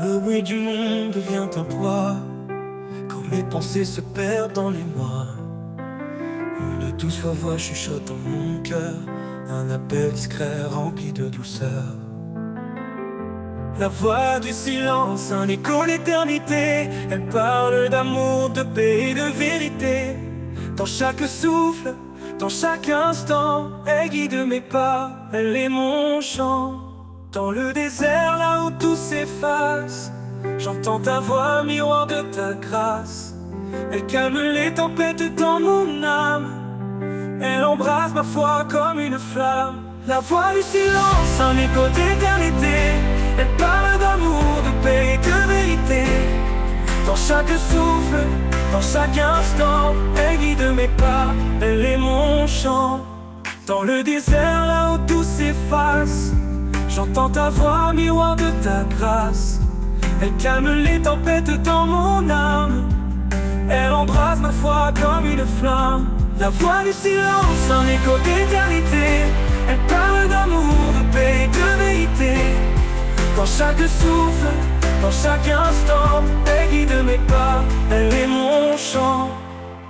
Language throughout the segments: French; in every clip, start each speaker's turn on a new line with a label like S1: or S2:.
S1: Le bruit du monde devient un poids, quand mes pensées se perdent dans les mois. Une douce voix chuchote dans mon cœur, un appel discret rempli de douceur. La voix du silence, un écho d'éternité. Elle parle d'amour, de paix et de vérité. Dans chaque souffle, dans chaque instant, elle guide mes pas, elle est mon chant. Dans le désert, là où tout s'efface, j'entends ta voix, miroir de ta grâce. Elle calme les tempêtes dans mon âme, elle embrase ma foi comme une flamme. La voix du silence, un écho d'éternité. Elle parle d'amour, de paix et de vérité. Dans chaque souffle, dans chaque instant, elle guide mes pas, elle est mon chant. Dans le désert, là où tout s'efface, j'entends ta voix, miroir de ta grâce. Elle calme les tempêtes dans mon âme, elle embrase ma foi comme une flamme. La voix du silence, un écho d'éternité. Elle parle d'amour, de paix et de vérité. Dans chaque souffle, dans chaque instant, elle guide mes pas, elle est mon chant.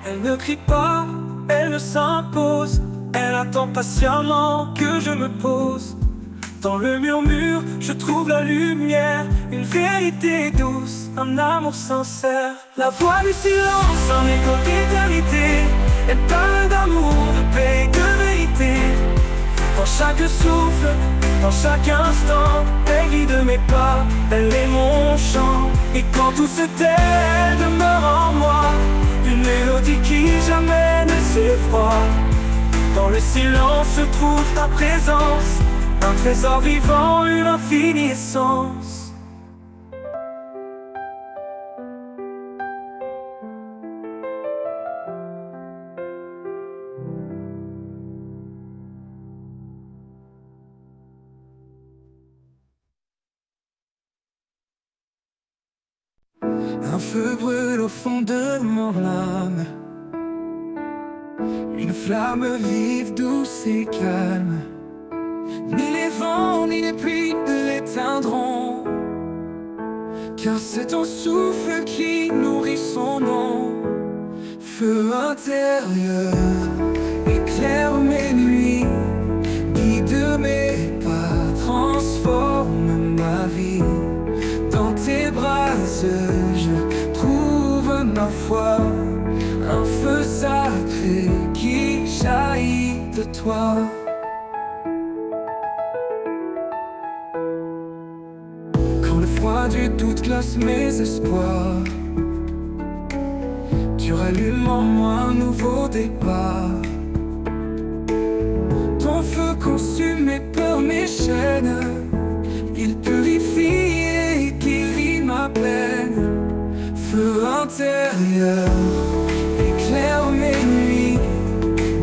S1: Elle ne crie pas, elle ne s'impose, elle attend patiemment que je me pose. Dans le murmure, je trouve la lumière, une vérité douce, un amour sincère. La voix du silence, un écho d'éternité. Elle parle d'amour, de paix et de vérité. Dans chaque souffle, dans chaque instant, elle guide mes pas, elle est mon chant. Et quand tout se tait, elle demeure en moi, une mélodie qui jamais ne s'effroie. Dans le silence se trouve ta présence, un trésor vivant, une infinie essence. Un feu brûle au fond de mon âme, une flamme vive, douce et calme. Ni les vents ni les pluies ne l'éteindront, car c'est ton souffle qui nourrit son nom. Feu intérieur, éclaire mes nuits, guide mes pas, transforme ma vie. Dans tes bras je trouve ma foi, un feu sacré qui jaillit de toi. Quand le froid du doute glace mes espoirs, tu rallumes en moi un nouveau départ. Ton feu consume mes peurs, mes chaînes, il purifie et guérit ma peine. Feu intérieur, éclaire mes nuits,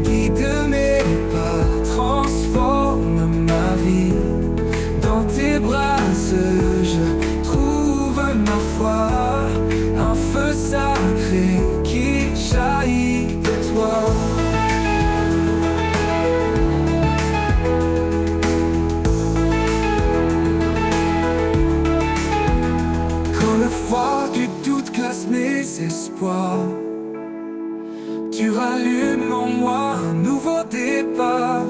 S1: guide mes pas, transforme ma vie. Dans tes bras je trouve ma foi, un feu sacré qui jaillit de toi. Du doute glace mes espoirs, tu rallumes en moi un nouveau départ.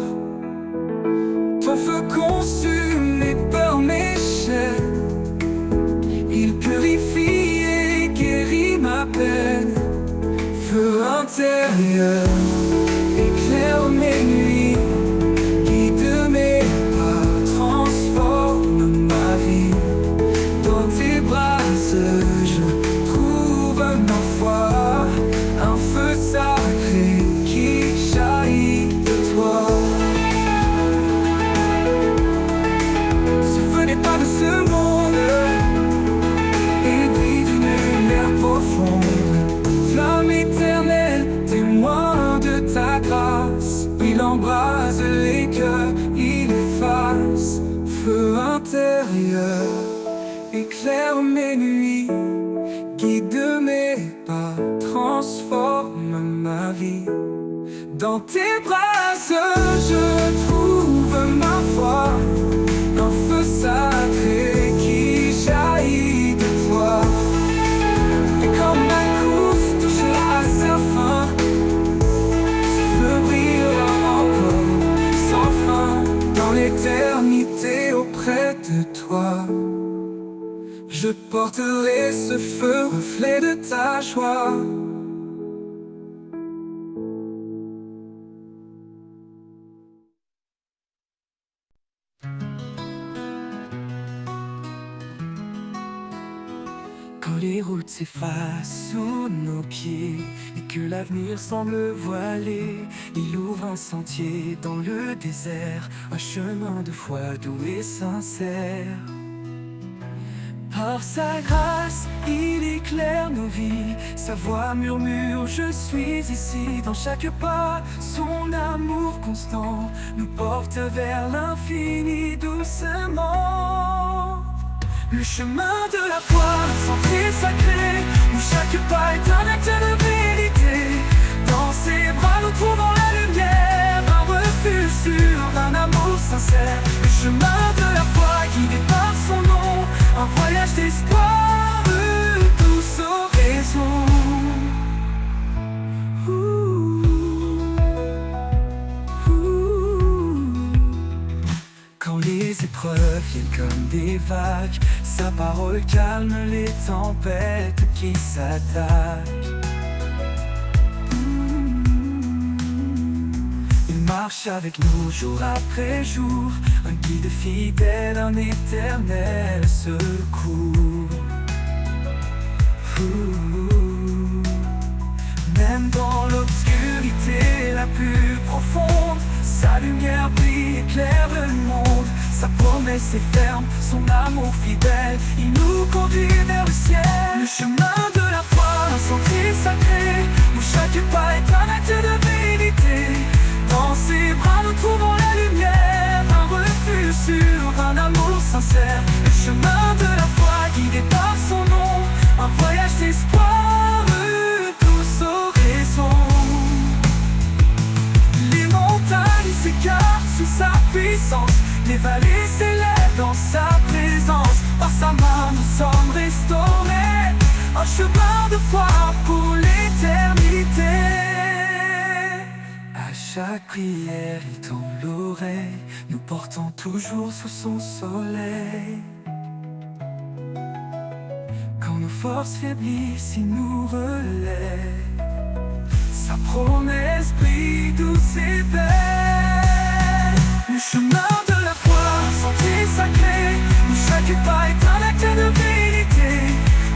S1: Ton feu consume mes peurs, mes chaînes, il purifie et guérit ma peine. Feu intérieur, éclaire mes nuits, guide mes pas, transforme ma vie. Dans tes bras je trouve ma foi, un feu sacré qui jaillit de toi. Ce feu n'est pas de ce monde, il brille d'une lumière profonde. Flamme éternelle, témoin de ta grâce, il embrase les cœurs, il efface. Feu intérieur, éclaire mes nuits, guide mes pas, transforme ma vie. Dans tes bras je trouve ma foi, un feu sacré qui jaillit l'éternité auprès de toi. Je porterai ce feu, reflet de ta joie. Quand les routes s'effacent sous nos pieds et que l'avenir semble voilé, il ouvre un sentier dans le désert, un chemin de foi doux et sincère. Par sa grâce, il éclaire nos vies, sa voix murmure, je suis ici. Dans chaque pas, son amour constant nous porte vers l'infini doucement. Le chemin de la foi, un sentier sacré, où chaque pas est un acte de vérité. Dans ses bras nous trouvons la lumière, un refuge sûr, un amour sincère. Le chemin de la foi guidé par son nom, un voyage d'espoir, tous horizons. Quand les épreuves viennent comme des vagues, sa parole calme les tempêtes qui s'attaquent. Il marche avec nous jour après jour, un guide fidèle, un éternel secours. Même dans l'obscurité la plus profonde, sa lumière brille, éclaire le monde. Sa promesse est ferme, son amour fidèle, il nous conduit vers le ciel. Le chemin de la foi, un sentier sacré, où chaque pas est un acte de vérité. Dans ses bras nous trouvons la lumière, un refuge sûr, un amour sincère. Le chemin de la foi guidé par son nom, un voyage d'espoir, tous horizons. Les montagnes s'écartent sous sa puissance, les vallées s'élèvent dans sa présence. Par sa main nous sommes restaurés, un chemin de foi pour l'éternité. À chaque prière il tend l'oreille, nous portant toujours sous son soleil. Quand nos forces faiblissent, il nous relève. Sa promesse brille douce et belle. Le chemin de la foi, un sentier sacré, où chaque pas est un acte de vérité.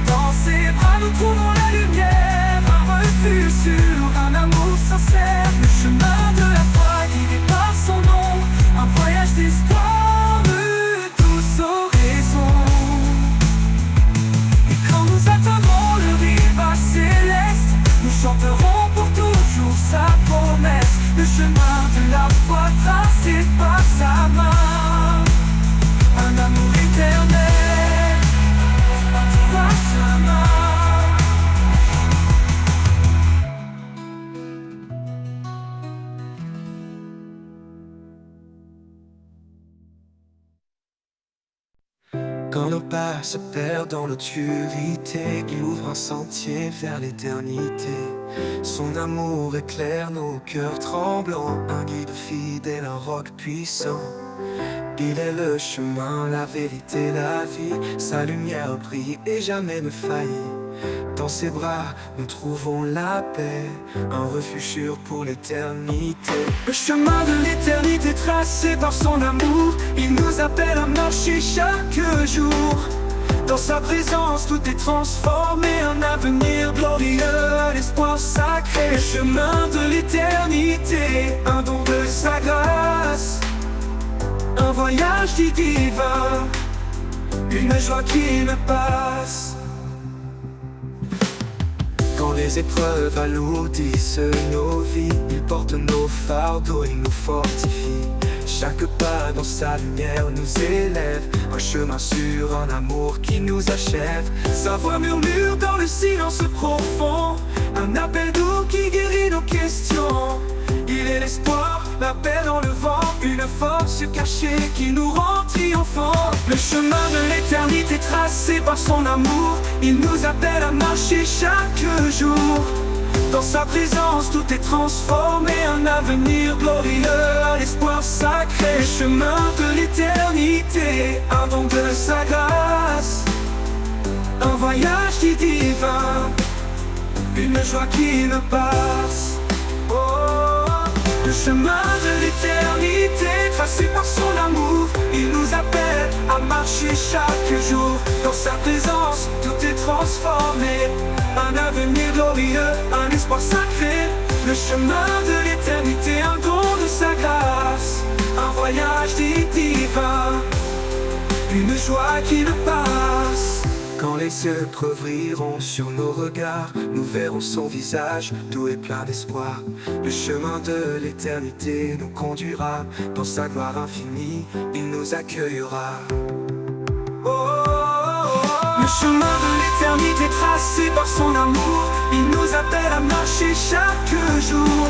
S1: Dans ses bras nous trouvons la lumière, un refuge sûr, un amour sincère. Le chemin de la foi guidé par son nom, un voyage d'espoir, tous horizons. Et quand nous atteindrons le rivage céleste, nous chanterons pour toujours sa promesse. Le chemin de la foi tracé par sa main, un amour éternel, un divin chemin. Quand nos pas se perdent dans l'obscurité, il ouvre un sentier vers l'éternité. Son amour éclaire nos cœurs tremblants, un guide fidèle, un roc puissant. Il est le chemin, la vérité, la vie. Sa lumière brille et jamais ne faillit. Dans ses bras, nous trouvons la paix, un refuge sûr pour l'éternité. Le chemin de l'éternité tracé par son amour, il nous appelle à marcher chaque jour. Dans sa présence, tout est transformé, un avenir glorieux, un espoir sacré. Le chemin de l'éternité, un don de sa grâce, un voyage divin, une joie qui ne passe. Quand les épreuves alourdissent nos vies, il porte nos fardeaux, il nous fortifie. Chaque pas dans sa lumière nous élève, un chemin sûr, un amour qui nous achève. Sa voix murmure dans le silence profond, un appel doux qui guérit nos questions. Il est l'espoir, la paix dans le vent, une force cachée qui nous rend triomphants. Le chemin de l'éternité tracé par son amour, il nous appelle à marcher chaque jour. Dans sa présence, tout est transformé, un avenir glorieux, un espoir sacré. Le chemin de l'éternité, un don de sa grâce, un voyage divin, une joie qui ne passe. Oh, le chemin de l'éternité, tracé par son amour, il nous appelle à marcher chaque jour. Dans sa présence, tout est transformé, un avenir glorieux, un espoir sacré. Le chemin de l'éternité, un don de sa grâce, un voyage divin, une joie qui ne passe. Quand les cieux ouvriront sur nos regards, nous verrons son visage, tout est plein d'espoir. Le chemin de l'éternité nous conduira, dans sa gloire infinie, il nous accueillera. Oh, oh, oh. Le chemin de l'éternité tracé par son amour, il nous appelle à marcher chaque jour.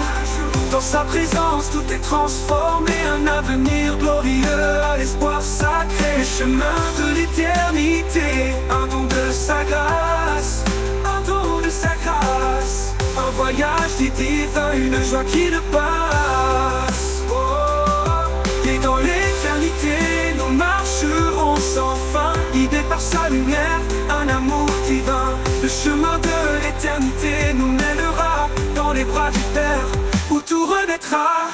S1: Dans sa présence, tout est transformé, un avenir glorieux, un espoir sacré. Le chemin de l'éternité, un don de sa grâce, un don de sa grâce, un voyage divin, une joie qui ne passe. Oh, et dans l'éternité, nous marcherons sans fin, guidés par sa lumière, un amour divin. Le chemin de l'éternité nous mènera dans les bras du Père, où tout renaîtra.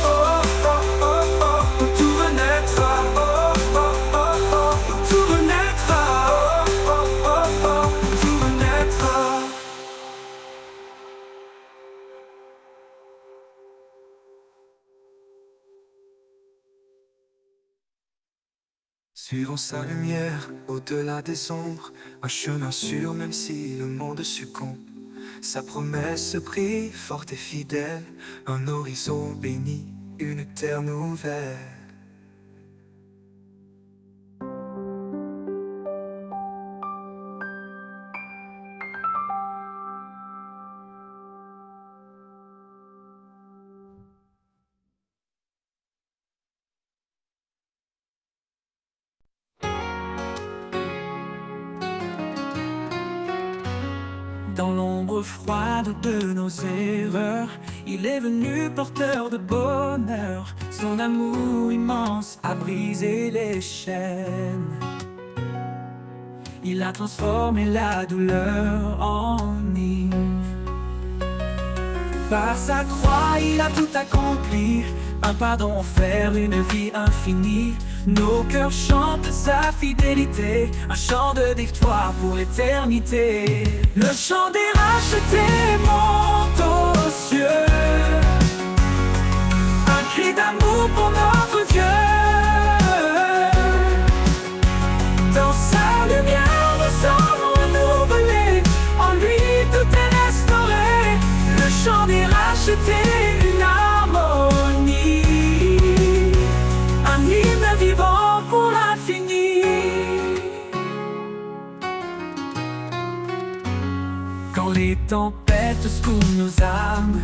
S1: Oh, oh, oh, oh, où tout renaîtra. Oh, oh, oh, oh, où tout renaîtra. Oh, oh, oh, oh, où tout renaîtra. Suivons sa lumière au-delà des ombres, un chemin sûr même si le monde succombe. Sa promesse brille forte et fidèle, un horizon béni, une terre nouvelle. Dans l'ombre froide de nos erreurs, il est venu porteur de bonheur. Son amour immense a brisé les chaînes. Il a transformé la douleur en hymne. Par sa croix, il a tout accompli, un pardon offert, une vie infinie. Nos cœurs chantent sa fidélité, un chant de victoire pour l'éternité. Le chant des rachetés monte aux cieux, un cri d'amour pour notre Dieu. Dans sa lumière, nous sommes renouvelés, en lui tout est restauré. Le chant des rachetés, une harmonie, un hymne vivant pour l'infini. Quand les tempêtes secouent nos âmes,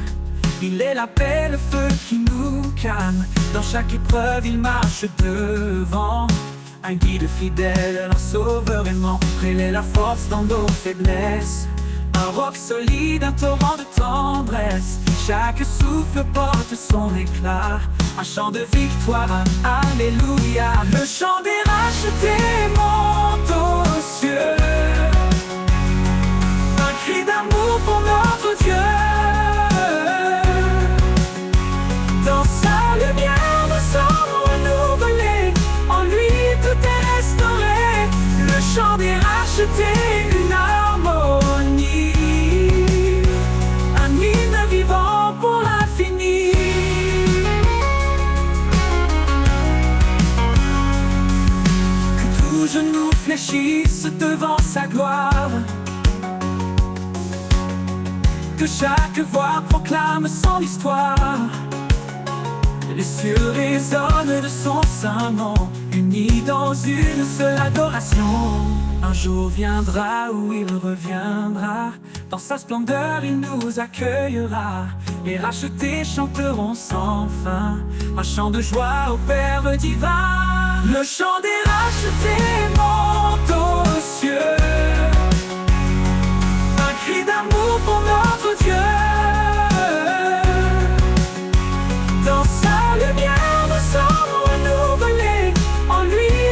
S1: il est la paix, le feu qui nous calme. Dans chaque épreuve, il marche devant, un guide fidèle, un sauveur aimant. Il est la force dans nos faiblesses, un roc solide, un torrent de tendresse. Chaque souffle porte son éclat, un chant de victoire, alléluia. Le chant des rachetés monte aux cieux, un cri d'amour pour notre Dieu. Dans sa lumière, nous sommes renouvelés, en lui tout est restauré. Le chant des rachetés, une harmonie, un hymne vivant pour l'infini. Que tout genou fléchisse devant sa gloire, que chaque voix proclame son histoire. Les cieux résonnent de son saint nom, unis dans une seule adoration. Un jour viendra où il reviendra, dans sa splendeur il nous accueillera. Les rachetés chanteront sans fin, un chant de joie au Père divin. Le chant des rachetés monte aux cieux, un cri d'amour pour notre Dieu. Dans sa lumière, nous sommes renouvelés, en lui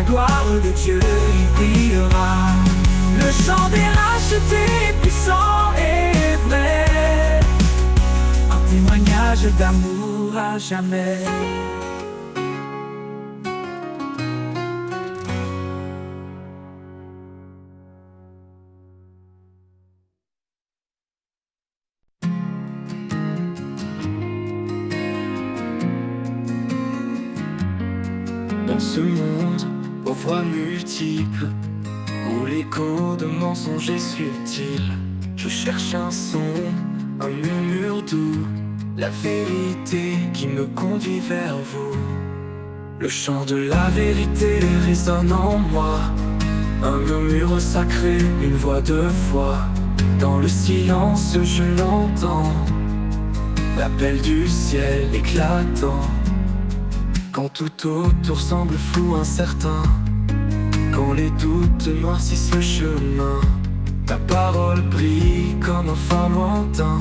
S1: gloire de Dieu y brillera. Le chant des rachetés puissant et vrai, un témoignage d'amour à jamais. Dans ce monde aux voix multiples, où l'écho de mensonges est subtil, je cherche un son, un murmure doux, la vérité qui me conduit vers vous. Le chant de la vérité résonne en moi, un murmure sacré, une voix de foi. Dans le silence je l'entends, l'appel du ciel éclatant. Quand tout autour semble flou, incertain, quand les doutes noircissent le chemin, ta parole brille comme un phare lointain,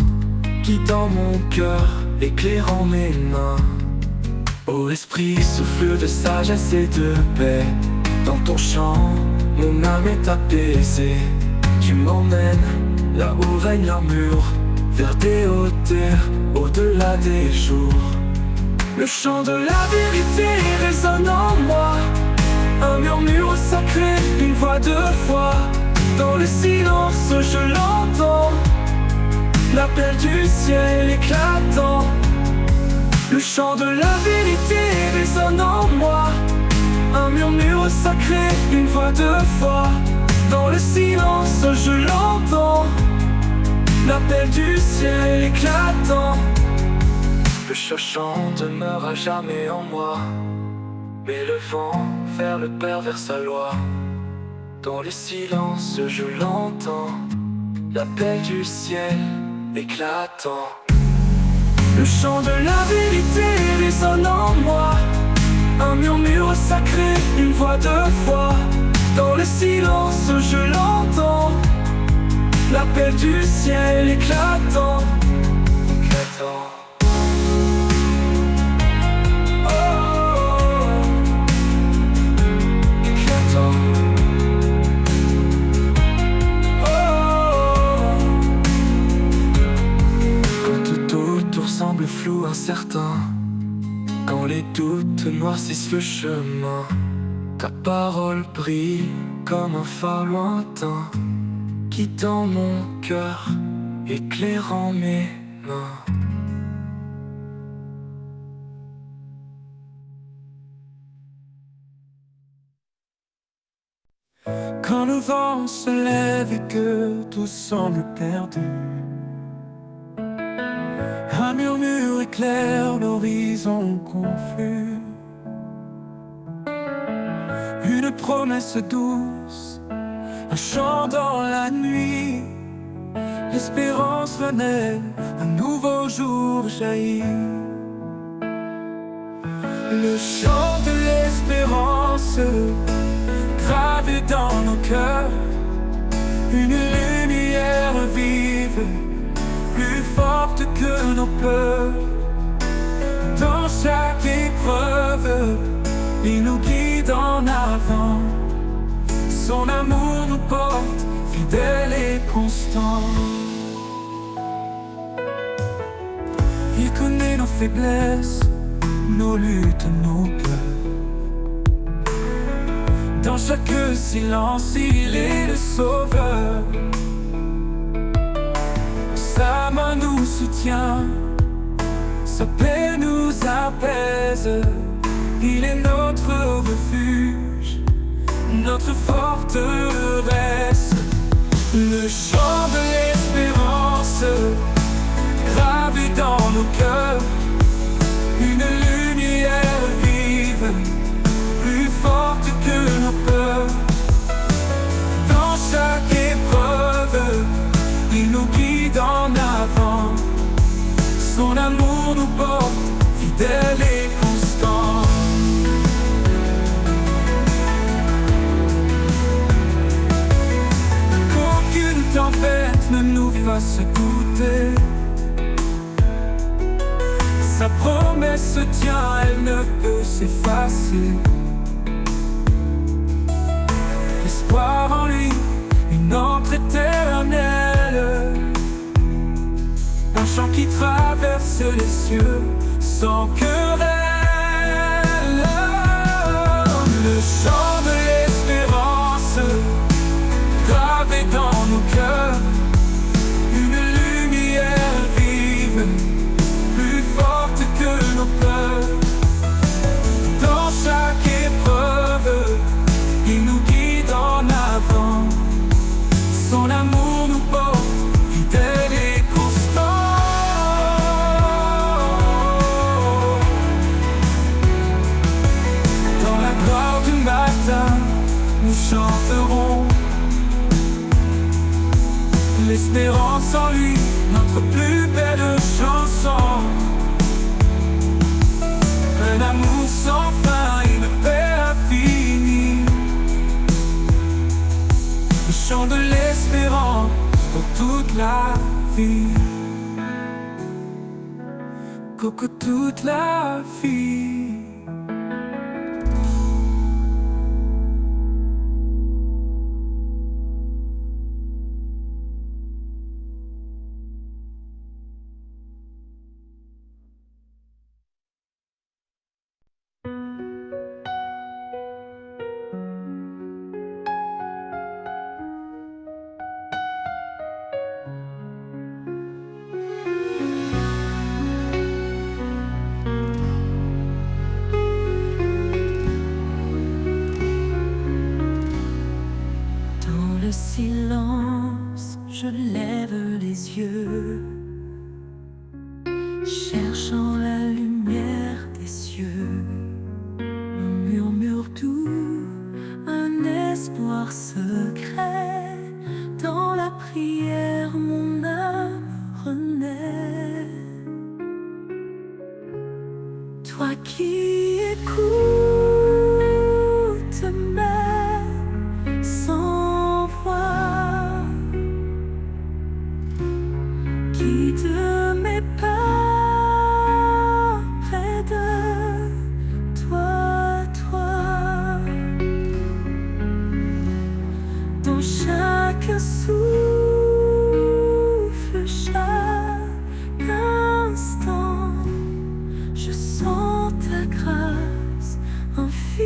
S1: qui dans mon cœur, éclairant mes mains. Ô esprit, souffle de sagesse et de paix, dans ton chant, mon âme est apaisée. Tu m'emmènes là où règne l'amour, vers des hauteurs, au-delà des jours. Le chant de la vérité résonne en moi, un murmure sacré, une voix de foi. Dans le silence je l'entends, l'appel du ciel éclatant. Le chant de la vérité résonne en moi, un murmure sacré, une voix de foi. Dans le silence je l'entends, l'appel du ciel éclatant. Le chant demeure à jamais en moi, mais le vent vers le Père, vers sa loi. Dans le silence je l'entends, l'appel du ciel éclatant. Le chant de la vérité résonne en moi, un murmure sacré, une voix de foi. Dans le silence je l'entends, l'appel du ciel éclatant. Éclatant. Semble flou, incertain, quand les doutes noircissent le chemin, ta parole brille comme un phare lointain, qui dans mon cœur, éclairant mes mains. Quand le vent se lève et que tout semble perdu, un murmure éclaire l'horizon confus. Une promesse douce, un chant dans la nuit. L'espérance renaît, un nouveau jour jaillit. Le chant de l'espérance gravé dans nos cœurs, une lumière vive, plus forte que nos peurs. Dans chaque épreuve, il nous guide en avant. Son amour nous porte, fidèle et constant. Il connaît nos faiblesses, nos luttes, nos peurs. Dans chaque silence, il est le sauveur. Sa main nous soutient, sa paix nous apaise. Il est notre refuge, notre forteresse. Le chant de l'espérance gravé dans nos cœurs, une lumière vive, plus forte que nos peurs. Dans chaque épreuve, il nous guide en avant. Son amour nous porte, fidèle et constant. Qu'aucune tempête ne nous fasse douter. Sa promesse tient, elle ne peut s'effacer. l'espoir en lui, une ombre éternelle. Un chant qui traverse les cieux sans querelle. Le chant de l'espérance gravé dans nos cœurs, une lumière vive, plus forte que nos peurs. Dans chaque épreuve, il nous guide en avant. Son amour nous porte, fidèle et constant. Dans la gloire du matin, nous chanterons l'espérance en lui, notre plus belle chanson. Un amour sans fin, une paix infinie. Le chant de l'espérance pour toute la vie. Coco, toute la vie.
S2: Le silence, je lève les yeux, cherchant la lumière des cieux. Me murmure doux un espoir secret. Dans la prière, mon âme renaît. Toi qui écoutes mes sans voix, guide mes pas près de toi, dans chaque souffle, chaque instant, je sens ta grâce infiniment.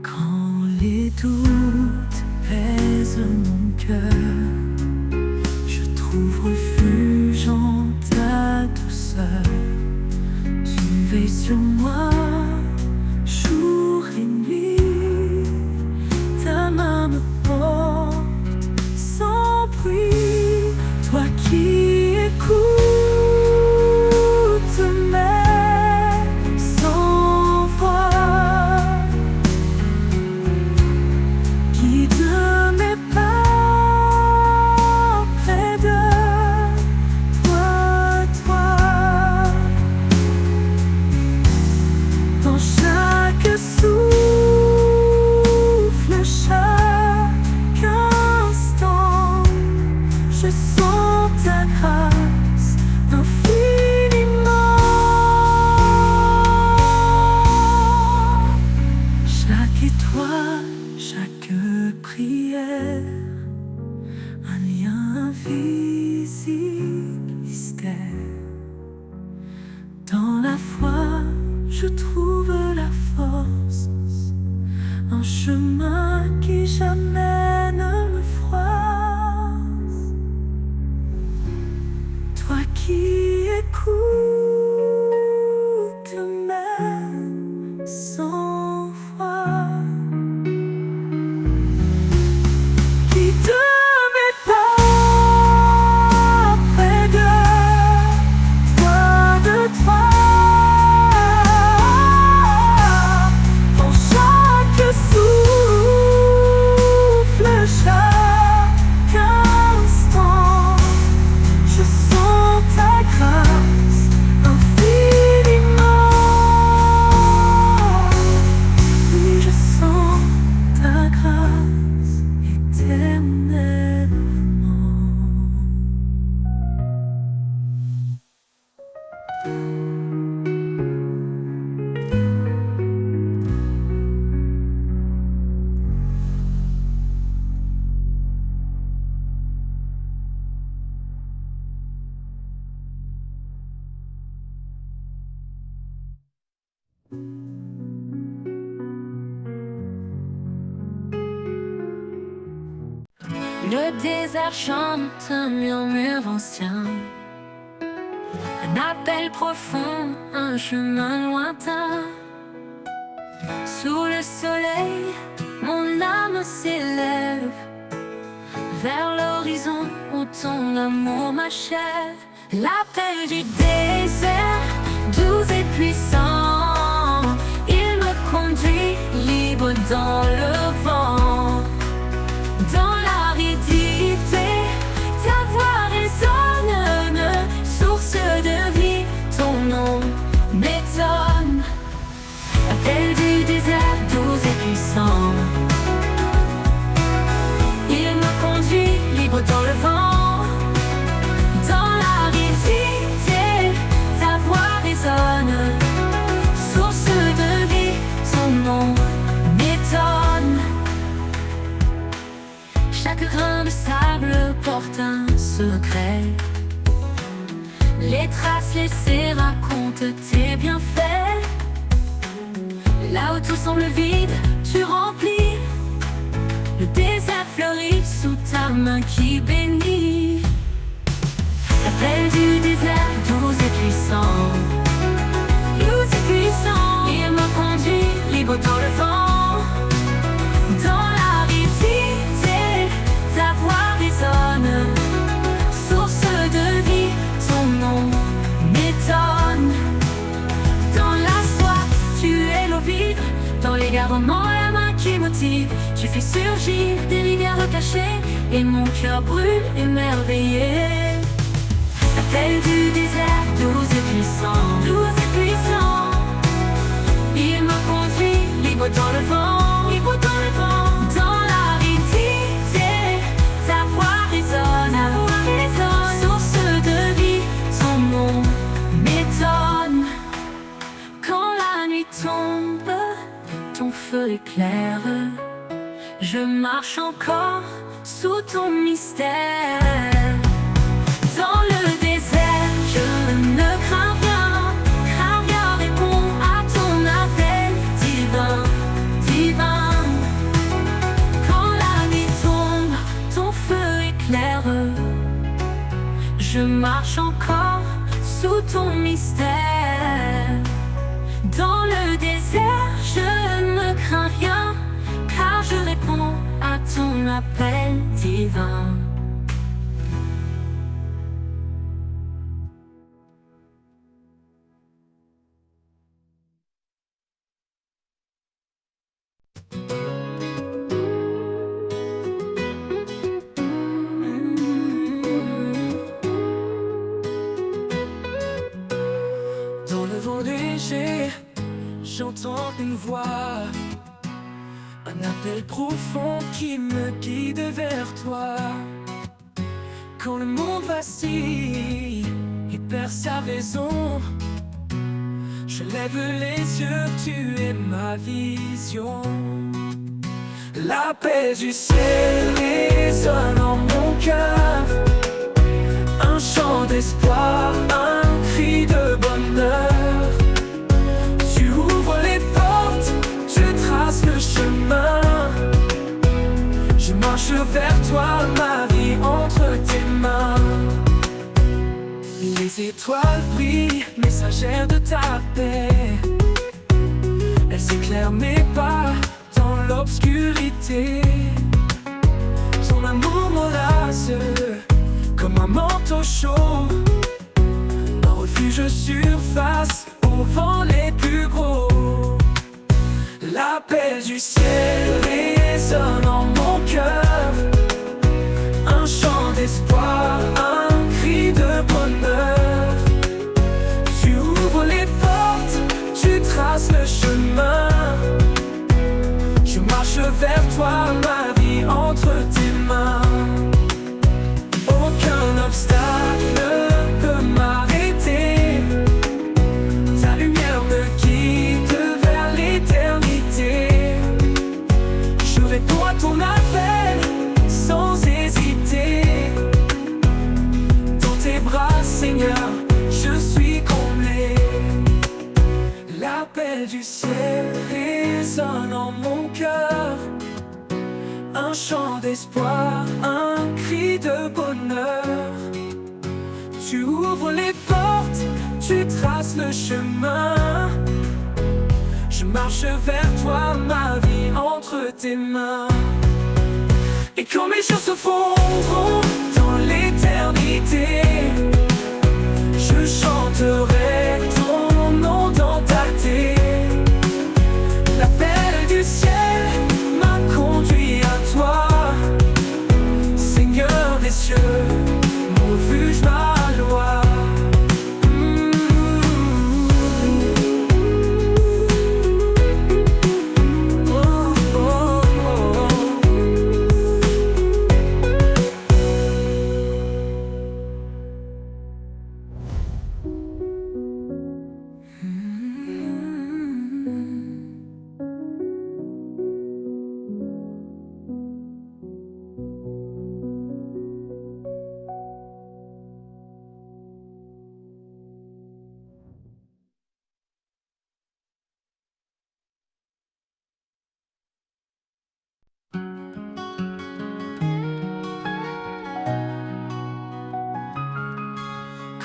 S2: Quand les doutes pèsent mon cœur, je trouve refuge en ta douceur. Tu veilles sur moi jour et nuit, ta main me porte sans bruit. Toi qui écoutes mes sans voix, guide mes pas près de toi, dans chaque souffle, chaque Le désert chante un murmure ancien, un appel profond, un chemin lointain. Sous le soleil, mon âme s'élève vers l'horizon où ton amour m'achève. L'appel du désert, doux et puissant, il me conduit libre dans le vent. Dans l'aridité, ta voix résonne, source de vie, ton nom m'étonne. Appel du désert, doux et puissant, il me conduit libre dans le vent. Dans l'aridité, ta voix résonne, source de vie, ton nom m'étonne. Chaque grain de sable porte un secret, les traces laissées racontent tes bienfaits. Là où tout semble vide, tu remplis. Le désert fleurit sous ta main qui bénit. L'appel du désert, doux et puissant, il me conduit libre dans le vent. Dans l'aridité, ta voix résonne, source de vie, ton nom m'étonne. Dans la soif, tu es l'eau vive, dans l'égarement, la main qui motive. Tu fais surgir des rivières cachées, et mon cœur brûle émerveillé. L'appel du désert, doux et puissant, il me conduit libre dans le vent, libre dans le vent. Dans l'aridité, ta voix résonne, source de vie, ton nom m'étonne. Quand la nuit tombe, ton feu éclaire, je marche encore sous ton mystère. Dans le désert, je ne crains rien répond à ton appel divin, divin. Quand la nuit tombe, ton feu éclaire, je marche encore sous ton mystère. Dans le désert, je ne crains rien, car je réponds à ton appel divin.
S1: Dans le vent léger, j'entends une voix, un appel profond qui me guide vers toi. Quand le monde vacille et perd sa raison, je lève les yeux, tu es ma vision. La paix du ciel résonne en mon cœur, un chant d'espoir, un cri de bonheur. Tu ouvres les portes, je trace le chemin, je marche vers toi, ma vie entre tes mains. Les étoiles brillent, messagères de ta paix, elles éclairent mes pas dans l'obscurité. Ton amour m'enlace comme un manteau chaud, un refuge surface au vent les plus gros. L'appel du ciel résonne en mon cœur, un chant d'espoir, un cri de bonheur. Tu ouvres les portes, tu traces le chemin, je marche vers toi, ma vie entre tes mains. Aucun obstacle ne peut m'arrêter, ta lumière me guide vers l'éternité. Je réponds à ton appel sans hésiter. Dans tes bras, Seigneur, je suis comblé. L'appel du ciel résonne en mon cœur, un chant d'espoir, un cris de bonheur. Tu ouvres les portes, tu traces le chemin. Je marche vers toi, ma vie entre tes mains. Et quand mes jours se fondront dans l'éternité, je chanterai ton nom dans ta thé. L'appel du ciel m'a conduit à toi, Seigneur des cieux, mon refuge, ma loi.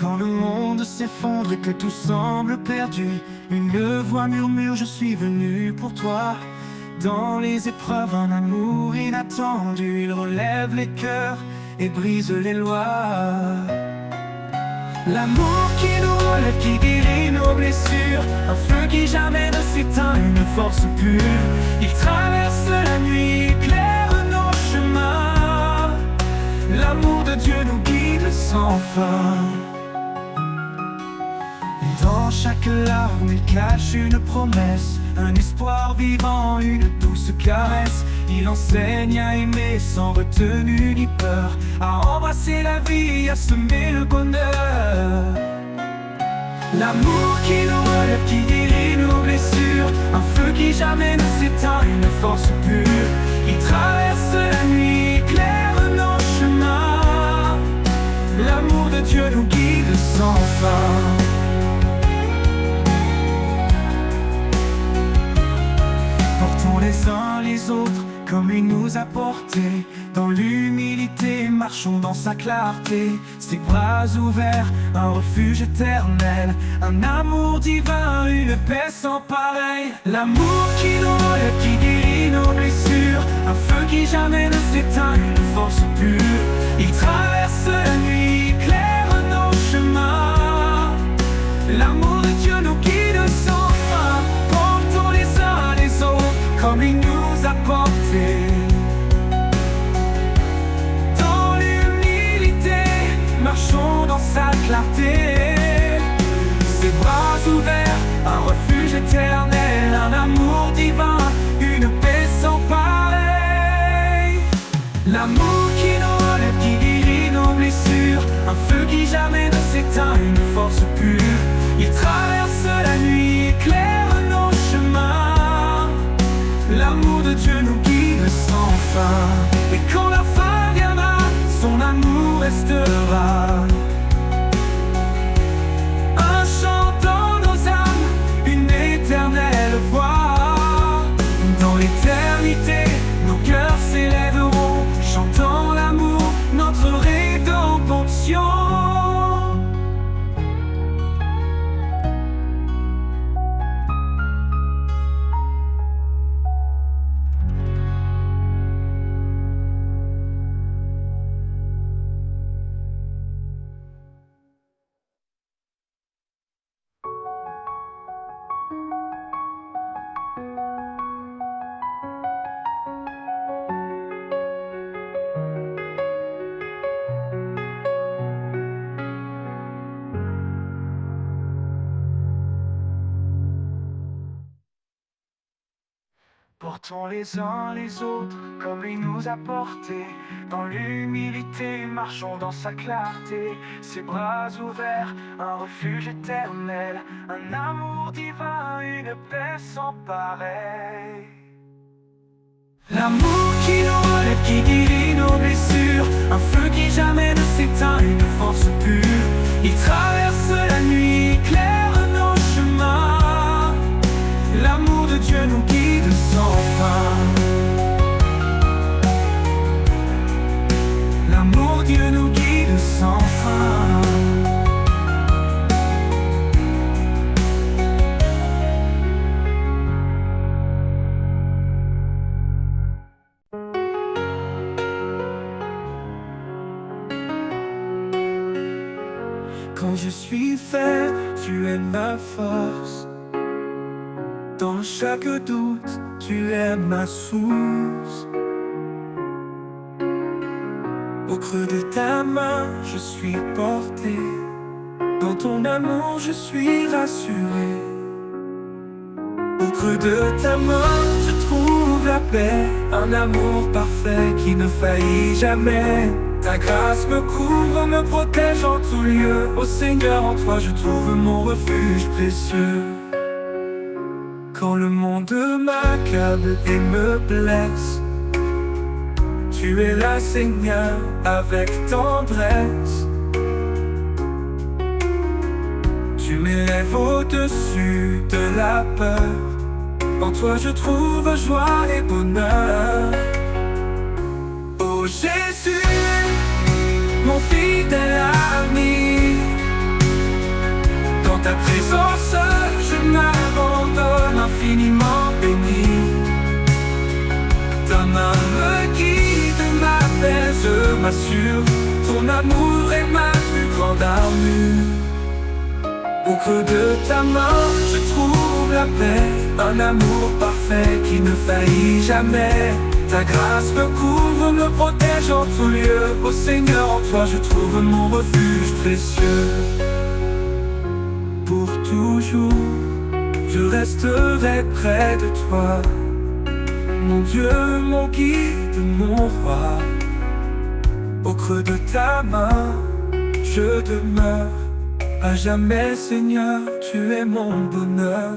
S1: Quand le monde s'effondre et que tout semble perdu, une voix murmure: je suis venu pour toi. Dans les épreuves, un amour inattendu, il relève les cœurs et brise les lois. L'amour qui nous relève, qui guérit nos blessures, un feu qui jamais ne s'éteint, une force pure. Il traverse la nuit, éclaire nos chemins. L'amour de Dieu nous guide sans fin. Dans chaque larme, il cache une promesse, un espoir vivant, une douce caresse. Il enseigne à aimer sans retenue ni peur, à embrasser la vie, à semer le bonheur. L'amour qui nous relève, qui guérit nos blessures, un feu qui jamais ne s'éteint, une force pure. Il traverse la nuit, éclaire nos chemins. L'amour de Dieu nous guide sans fin. Portons les uns les autres comme il nous a portés. Dans l'humilité, marchons dans sa clarté. Ses bras ouverts, un refuge éternel, un amour divin, une paix sans pareil. L'amour qui nous relève, qui guérit nos blessures, un feu qui jamais ne s'éteint, une force pure. Il traverse la nuit, éclaire nos chemins. L'amour de Dieu nous guide sans fin. Portons les uns les autres comme il nous a portés. Dans l'humilité, marchons dans sa clarté. Ses bras ouverts, un refuge éternel, un amour divin, une paix sans pareil. L'amour qui nous relève, qui guérit nos blessures, un feu qui jamais ne s'éteint, une force pure. Il traverse la nuit, éclaire nos chemins. L'amour de Dieu nous guide sans fin. Et quand la fin viendra, son amour restera. Un chant dans nos âmes, une éternelle voix. Dans l'éternité, nos cœurs s'élèveront, chantant l'amour, notre rédemption. Portons les uns les autres comme il nous a portés. Dans l'humilité, marchons dans sa clarté. Ses bras ouverts, un refuge éternel, un amour divin, une paix sans pareil. L'amour qui nous relève, qui guérit nos blessures, un feu qui jamais ne s'éteint, une force pure. Il traverse la nuit, éclaire nos chemins. L'amour de Dieu nous guide sans fin. L'amour Quand je suis faible, tu es ma force. Dans chaque doute, tu es ma source. Au creux de ta main, je suis porté. Dans ton amour, je suis rassuré. Au creux de ta main, je trouve la paix. Un amour parfait qui ne faillit jamais. Ta grâce me couvre, me protège en tout lieu. Ô Seigneur, en toi je trouve mon refuge précieux. Quand le monde m'accable et me blesse, tu es là, Seigneur, avec tendresse. Tu m'élèves au-dessus de la peur. En toi je trouve joie et bonheur. Oh Jésus, mon fidèle ami, dans ta présence je m'abandonne infiniment béni. Ta main me guide, m'apaise, m'assure. Ton amour est ma plus grande armure. Au creux de ta main, je trouve la paix. Un amour parfait qui ne faillit jamais. Ta grâce me couvre, me protège en tout lieu. Ô Seigneur, en toi je trouve mon refuge précieux. Pour toujours, je resterai près de toi. Mon Dieu, mon guide, mon roi. Au creux de ta main, je demeure. À jamais, Seigneur, tu es mon bonheur.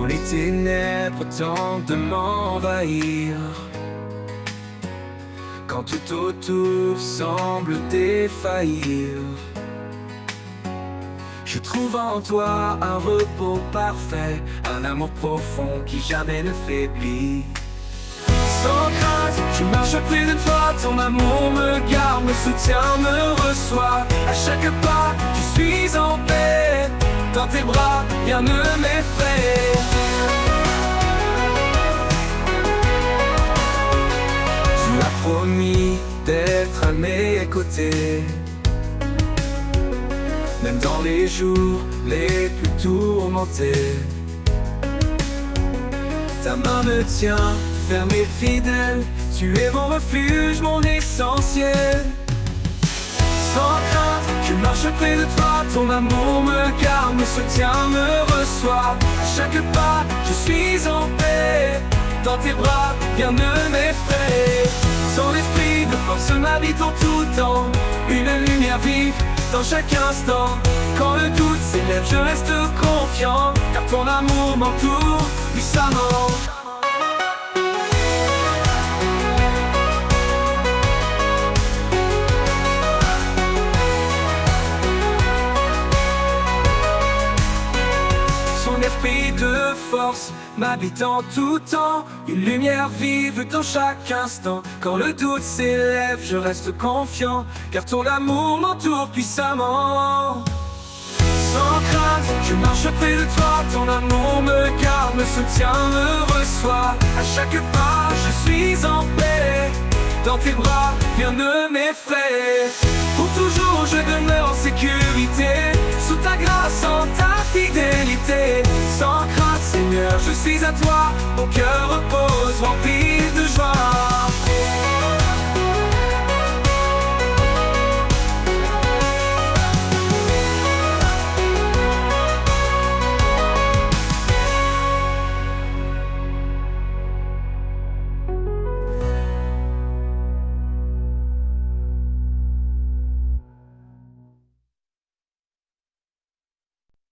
S1: Les ténèbres tentent de m'envahir, quand tout autour semble défaillir, je trouve en toi un repos parfait, un amour profond qui jamais ne faiblit. Sans crainte, je marche près de toi, ton amour me garde, me soutient, me reçoit. À chaque pas, je suis en paix. Dans tes bras, rien ne m'effraie. Tu as promis d'être à mes côtés, même dans les jours les plus tourmentés. Ta main me tient, ferme et fidèle. Tu es mon refuge, mon essentiel. Sans crainte, je marche près de toi, ton amour me garde, me soutient, me reçoit. À chaque pas, je suis en paix. Dans tes bras, rien ne m'effraie. Ton esprit de force m'habite en tout temps. Une lumière vive dans chaque instant. Quand le doute s'élève, je reste confiant, car ton amour m'entoure puissamment. Esprit de force m'habite en tout temps, une lumière vive dans chaque instant. Quand le doute s'élève, je reste confiant, car ton amour m'entoure puissamment. Sans crainte, je marche près de toi, ton amour me garde, me soutient, me reçoit. À chaque pas, je suis en paix. Dans tes bras, rien ne m'effraie. Pour toujours, je demeure en sécurité, sous ta grâce, en ta fidélité. Sans crainte, Seigneur, je suis à toi. Mon cœur repose, rempli de joie.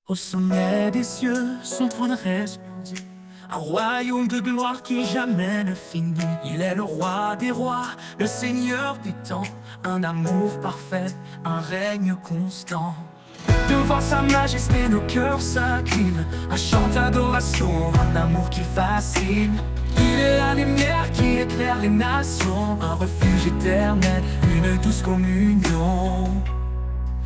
S1: Au sommet des cieux, son trône reste. un royaume de gloire qui jamais ne finit. Il est le roi des rois, le seigneur du temps, un amour parfait, un règne constant. Devant sa majesté, nos cœurs s'inclinent, un chant d'adoration, un amour qui fascine. Il est la lumière qui éclaire les nations, un refuge éternel, une douce communion.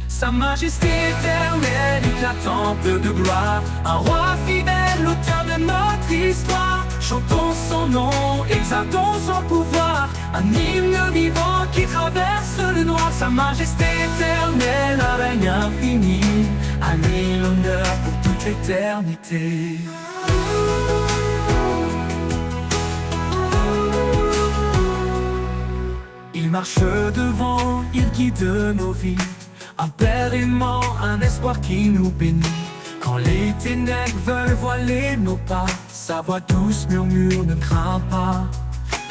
S1: Sa majesté éternelle, éclatante de gloire, un roi fidèle, l'auteur de notre histoire. Chantons son nom, exaltons son pouvoir, un hymne vivant qui traverse le noir. Sa majesté éternelle, un règne infini, à lui l'honneur pour toute l'éternité. Il marche devant, il guide nos vies, un père aimant, un espoir qui nous bénit. Quand les ténèbres veulent voiler nos pas, sa voix douce murmure, ne crains pas.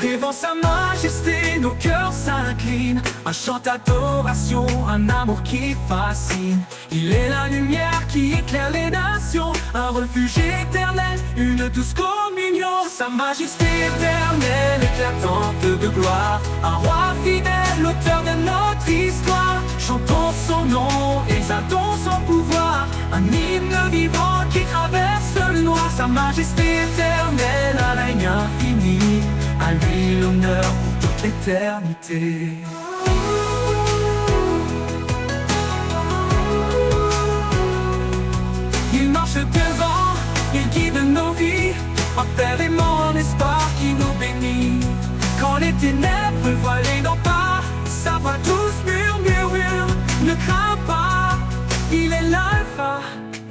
S1: Devant sa majesté, nos cœurs s'inclinent, un chant d'adoration, un amour qui fascine. Il est la lumière qui éclaire les nations, un refuge éternel, une douce communion. Sa majesté éternelle, éclatante de gloire, un roi fidèle, l'auteur de notre histoire. Chantons son nom, exaltons son pouvoir, un hymne vivant qui traverse le noir. Sa majesté éternelle, un règne infini, à lui l'honneur pour toute l'éternité. Il marche devant, il guide nos vies, un père aimant, un espoir qui nous bénit. Quand les ténèbres voilent nos pas, sa voix douce murmure, ne crains pas. Il est l'alpha,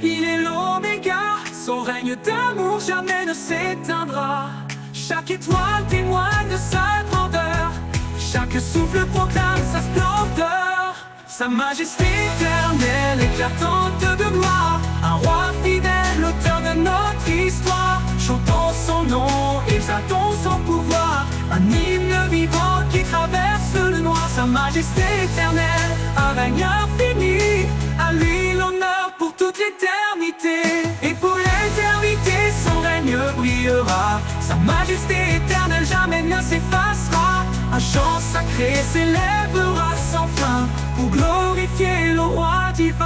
S1: il est l'oméga, son règne d'amour jamais ne s'éteindra. Chaque étoile témoigne de sa grandeur, chaque souffle proclame sa splendeur. Sa majesté éternelle, éclatante de gloire, un roi fidèle, l'auteur de notre histoire. Chantons son nom, exaltons son pouvoir, un hymne vivant qui traverse le noir. Sa majesté éternelle, un règne infini, à lui l'honneur pour toute l'éternité. Et pour l'éternité, son règne brillera. Sa majesté éternelle jamais ne s'effacera. Un chant sacré s'élèvera sans fin pour glorifier le roi divin.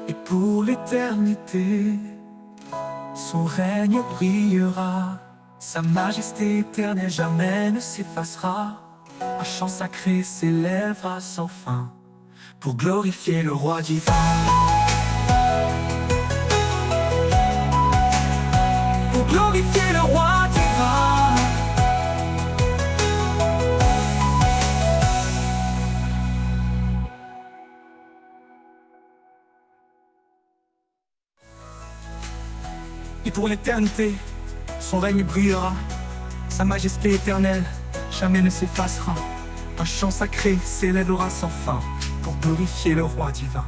S1: Et pour l'éternité, son règne brillera. Sa majesté éternelle jamais ne s'effacera. Un chant sacré s'élèvera sans fin pour glorifier le roi divin. Pour glorifier le roi divin. Et pour l'éternité, son règne brillera. Sa majesté éternelle jamais ne s'effacera. Un chant sacré s'élèvera sans fin pour glorifier le roi divin.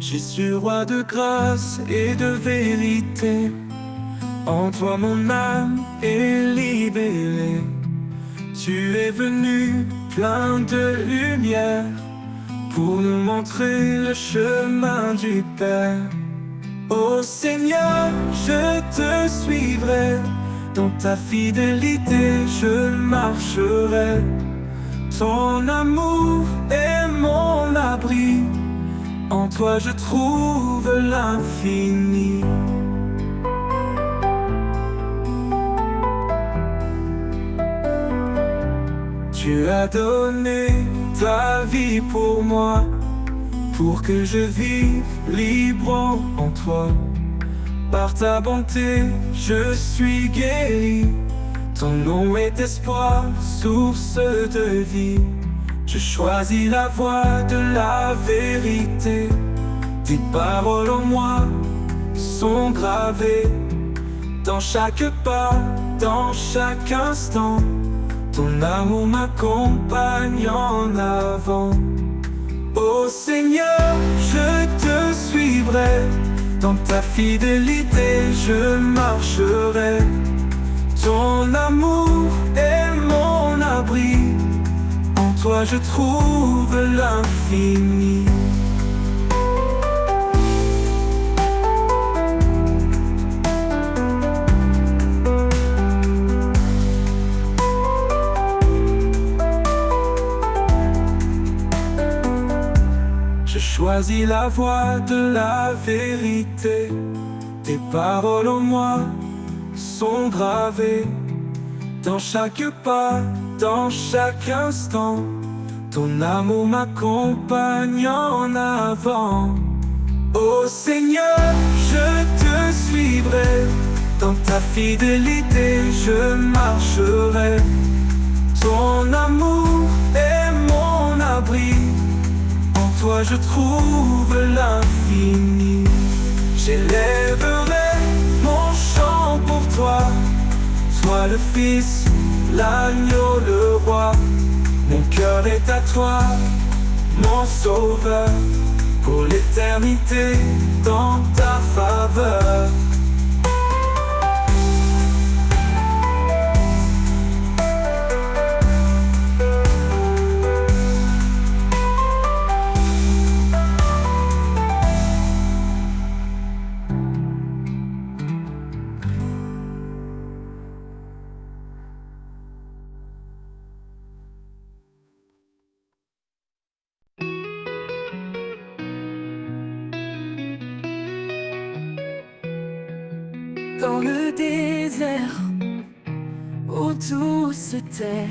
S1: Jésus, roi de grâce et de vérité, en toi mon âme est libérée. Tu es venu plein de lumière pour nous montrer le chemin du Père. Ô Seigneur, je te suivrai, dans ta fidélité je marcherai. Ton amour est mon abri, en toi je trouve l'infini. Tu as donné ta vie pour moi, pour que je vive libre en toi. Par ta bonté, je suis guéri. Ton nom est espoir, source de vie. Je choisis la voie de la vérité. Tes paroles en moi sont gravées dans chaque pas, dans chaque instant. Ton amour m'accompagne en avant. Ô Seigneur, je te suivrai. Dans ta fidélité, je marcherai. Ton amour est mon abri. En toi, je trouve l'infini. Je choisis la voie de la vérité. Tes paroles en moi sont gravées dans chaque pas, dans chaque instant. Ton amour m'accompagne en avant. Ô Seigneur, je te suivrai. Dans ta fidélité, je marcherai. Ton amour est mon abri. En toi je trouve l'infini. J'élèverai mon chant pour toi. Toi le Fils, l'agneau, le roi. Mon cœur est à toi, mon sauveur. Pour l'éternité, dans ta faveur.
S2: Dans le désert, où tout se tait,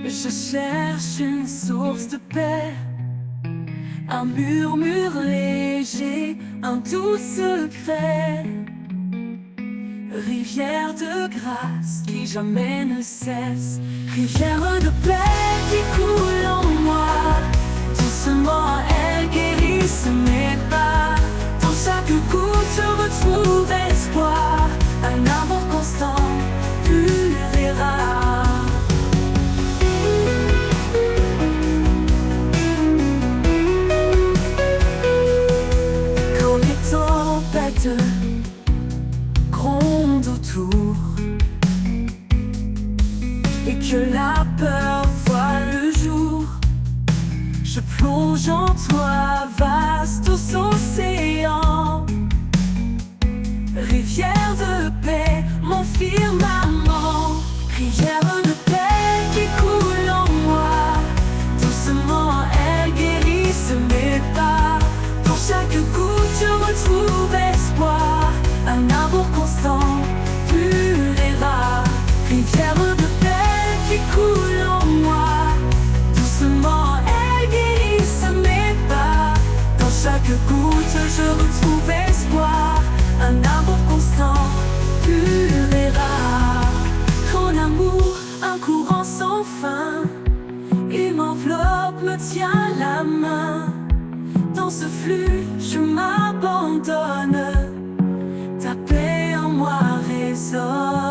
S2: je cherche une source de paix, un murmure léger, un doux secret, rivière de grâce qui jamais ne cesse, rivière de paix qui coule en moi, doucement elle guérisse mes pas. Dans chaque goutte je retrouve espoir, un amour constant, pur et rare. Quand les tempêtes grondent autour et que la peur voit le jour, je plonge en toi, vaste océan, rivière de paix, mon firmament, rivière de paix qui coule en moi, doucement elle guérisse mes pas. Dans chaque goutte je retrouve espoir, un amour constant, pur et rare, rivière de paix qui coule en moi, doucement elle guérisse mes pas. Dans chaque goutte je retrouve espoir, un amour constant, pur et rare. Ton amour, un courant sans fin, il m'enveloppe, me tient la main. Dans ce flux, je m'abandonne, ta paix en moi résonne.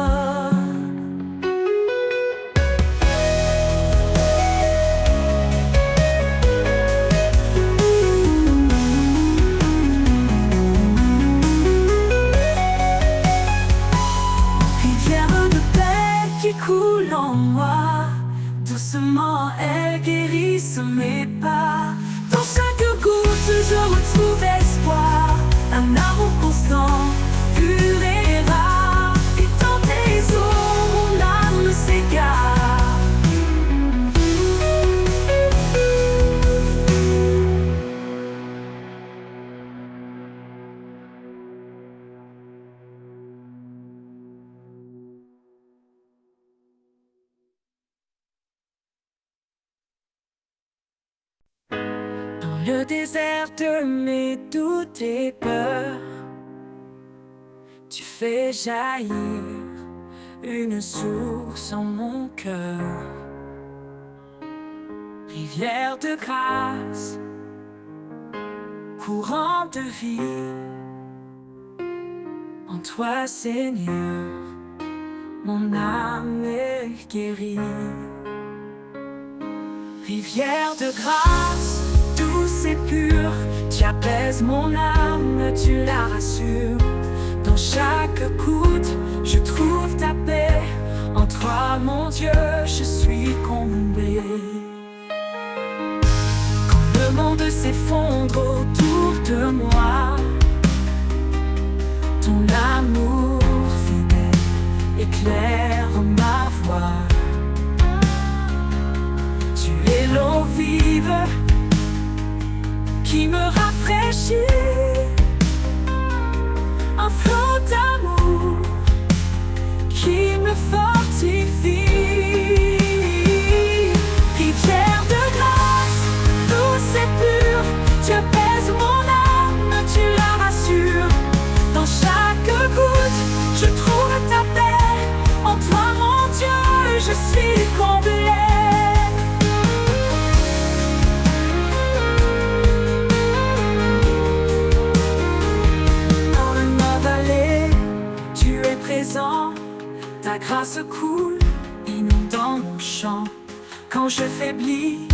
S2: Coule en moi, doucement elle guérisse mes pas. Dans chaque goutte je retrouve espoir, un amour constant, pur et rare. Et dans tes eaux mon âme s'égare. Le désert de mes doutes et peurs, tu fais jaillir une source en mon cœur. Rivière de grâce
S1: courant de vie. En toi, Seigneur, mon âme est guérie. Rivière de grâce, douce et pure, tu apaises mon âme, tu la rassures. Dans chaque goutte, je trouve ta paix. En toi, mon Dieu, je suis comblé. Quand le monde s'effondre autour de moi, ton amour fidèle éclaire ma voie. Tu es l'eau vive qui me rafraîchit, un flot d'amour qui me fortifie. Rivière de grâce, douce et pure, tu apaises mon âme, tu la rassures. Dans chaque goutte, je trouve ta paix. En toi, mon Dieu, je suis comblé. Dans ma vallée, tu es présent. Ta grâce coule, inondant mon champ. Quand je faiblis,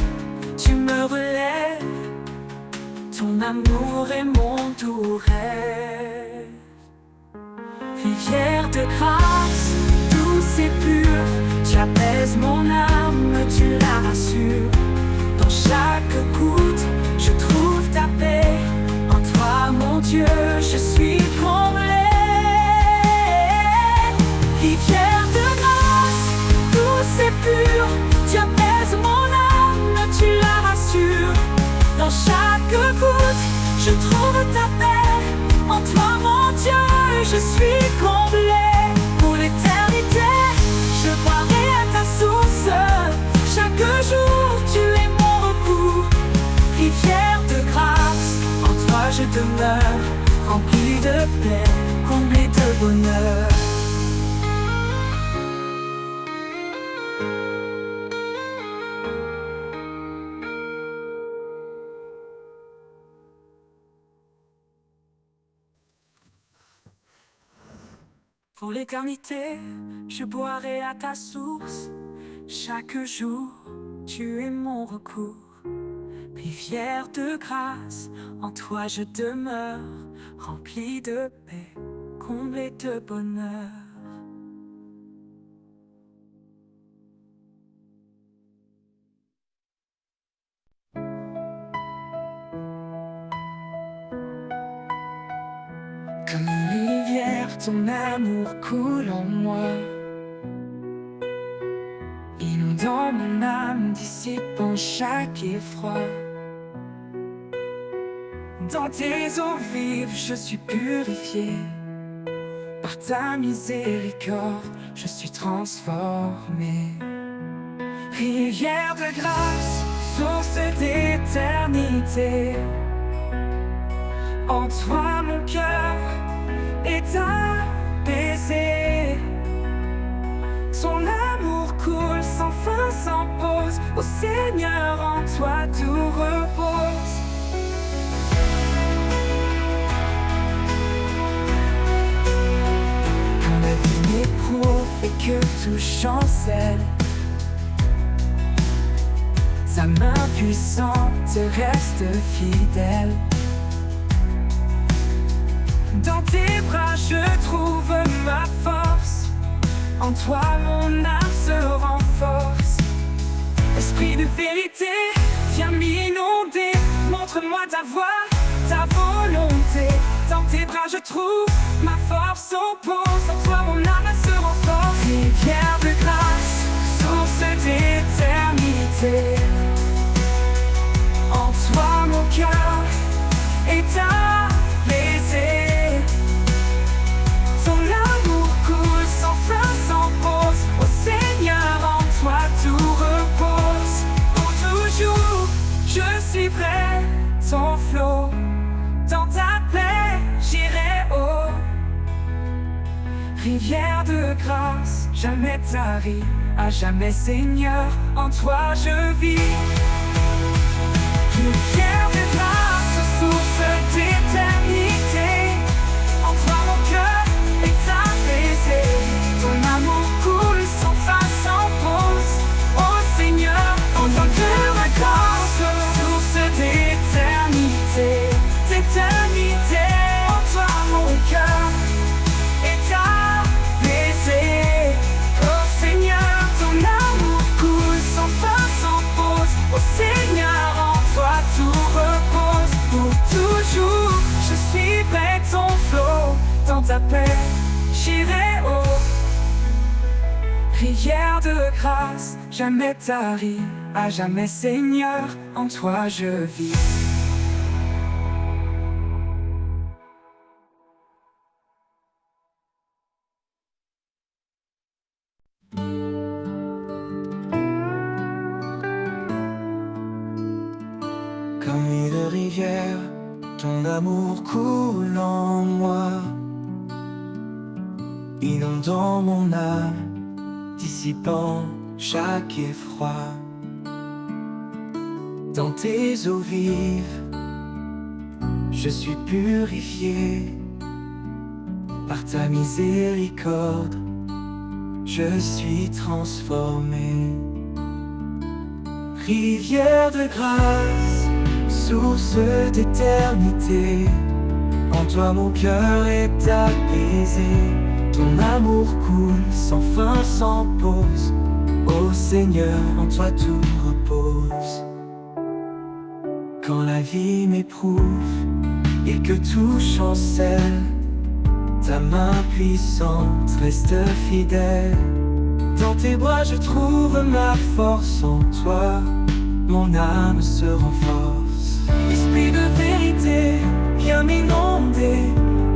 S1: tu me relèves. Ton amour est mon doux rêve. Rivière de grâce, douce et pure, tu apaises mon âme, tu la rassures. Dans chaque goutte, je trouve ta paix. En toi, mon Dieu, je suis comblé. Rivière de grâce, douce et pure, tu apaises mon âme, tu la rassures. Dans chaque goutte, je trouve ta paix. En toi, mon Dieu, je suis comblé. Pour l'éternité, je boirai à ta source. Chaque jour, tu es mon recours. Rivière de grâce, en toi je demeure, rempli de paix, comblé de bonheur. Pour l'éternité, je boirai à ta source. Chaque jour, tu es mon recours. Rivière de grâce, en toi je demeure, rempli de paix, comblé de bonheur. Comme une rivière, ton amour coule en moi, inondant mon âme, dissipant chaque effroi. Dans tes eaux vives, je suis purifié. Par ta miséricorde, je suis transformé. Rivière de grâce, source d'éternité. En toi mon cœur est apaisé. Ton amour coule sans fin, sans pause. Ô Seigneur, en toi tout repose. Quand la vie m'éprouve et que tout chancelle, sa main puissante reste fidèle. Dans tes bras je trouve ma force. En toi mon âme se renforce. Esprit de vérité, viens m'inonder. Montre-moi ta voix, ta volonté. Dans tes bras je trouve ma force au pose. En toi mon âme se renforce. Rivière de grâce, source d'éternité. En toi mon cœur est apaisé. Ton amour coule sans fin, sans pause. Ô Seigneur, en toi tout repose. Pour toujours, je suivrai ton flot. Dans ta paix, j'irai haut. Rivière de grâce, jamais tarie, à jamais Seigneur, en toi je vis. Rivière de grâce, source j'irai haut. Rivière de grâce, jamais tarie, à jamais Seigneur, en toi je vis. Comme une rivière, ton amour coule en moi, inondant mon âme, dissipant chaque effroi. Dans tes eaux vives, je suis purifié. Par ta miséricorde, je suis transformé. Rivière de grâce, source d'éternité, en toi mon cœur est apaisé. Ton amour coule sans fin, sans pause. Ô Seigneur, en toi tout repose. Quand la vie m'éprouve et que tout chancelle, ta main puissante reste fidèle. Dans tes bras je trouve ma force, en toi mon âme se renforce. Esprit de vérité, viens m'inonder,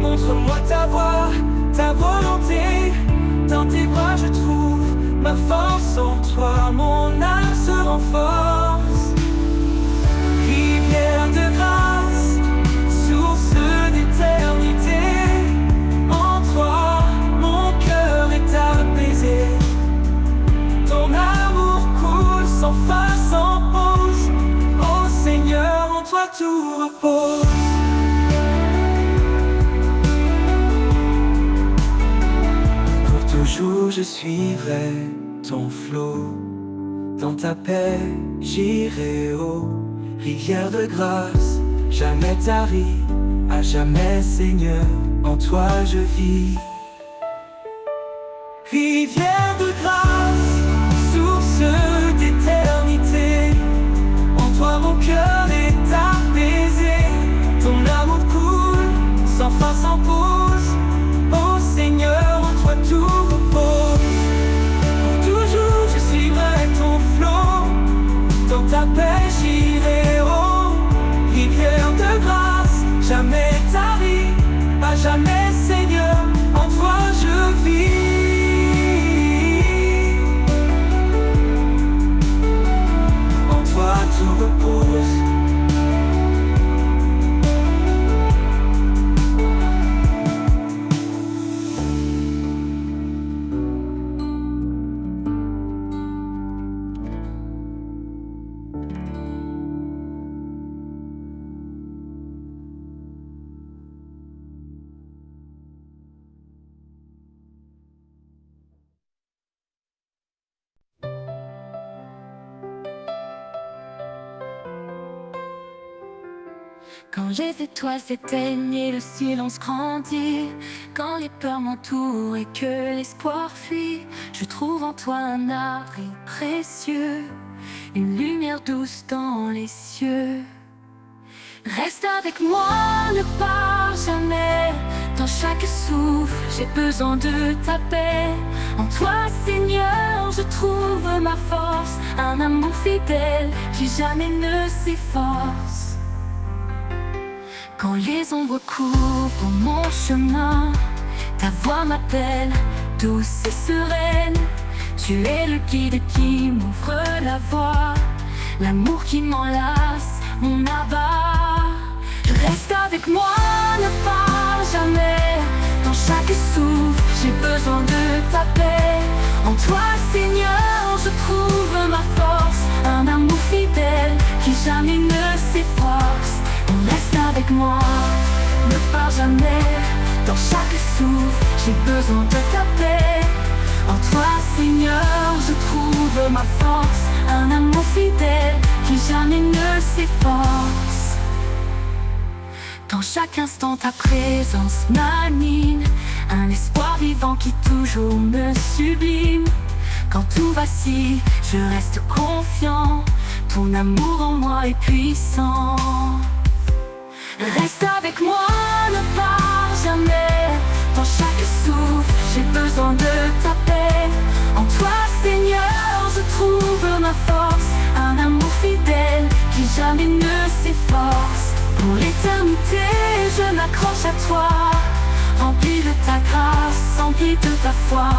S1: montre-moi ta voix, ta volonté. Dans tes bras je trouve ma force, en toi mon âme se renforce. Rivière de grâce, source d'éternité, en toi mon cœur est apaisé. Ton amour coule sans fin, sans pause. Ô Seigneur, en toi tout repose. Pour toujours je suivrai ton flot. Dans ta paix j'irai haut. Rivière de grâce, jamais tarie, à jamais Seigneur, en toi je vis. Rivière de grâce, source d'éternité, en toi mon cœur est apaisé. Ton amour coule, sans fin, sans pause. Ô Seigneur, en toi tout repose. Pour toujours je suivrai ton flot. Dans ta paix j'irai haut. Rivière de grâce, jamais tarie, à jamais Seigneur, en toi je vis. Tout repose.
S2: Quand les étoiles s'éteignent et le silence grandit, quand les peurs m'entourent et que l'espoir fuit, je trouve en toi un abri précieux, une lumière douce dans les cieux. Reste avec moi, ne pars jamais. Dans chaque souffle, j'ai besoin de ta paix. En toi, Seigneur, je trouve ma force, un amour fidèle qui jamais ne s'efface. Quand les ombres couvrent mon chemin, ta voix m'appelle, douce et sereine. Tu es le guide qui m'ouvre la voie, l'amour qui m'enlace, mon abat. Reste avec moi, ne pars jamais. Dans chaque souffle, j'ai besoin de ta paix. En toi, Seigneur, je trouve ma force, un amour fidèle qui jamais ne s'efface. Reste avec moi, ne pars jamais. Dans chaque souffle, j'ai besoin de ta paix. En toi, Seigneur, je trouve ma force, un amour fidèle qui jamais ne s'efface. Dans chaque instant, ta présence m'anime, un espoir vivant qui toujours me sublime. Quand tout vacille, je reste confiant, ton amour en moi est puissant. Reste avec moi, ne pars jamais. Dans chaque souffle, j'ai besoin de ta paix. En toi, Seigneur, je trouve ma force. Un amour fidèle qui jamais ne s'efforce. Pour l'éternité, je m'accroche à toi. Rempli de ta grâce, rempli de ta foi.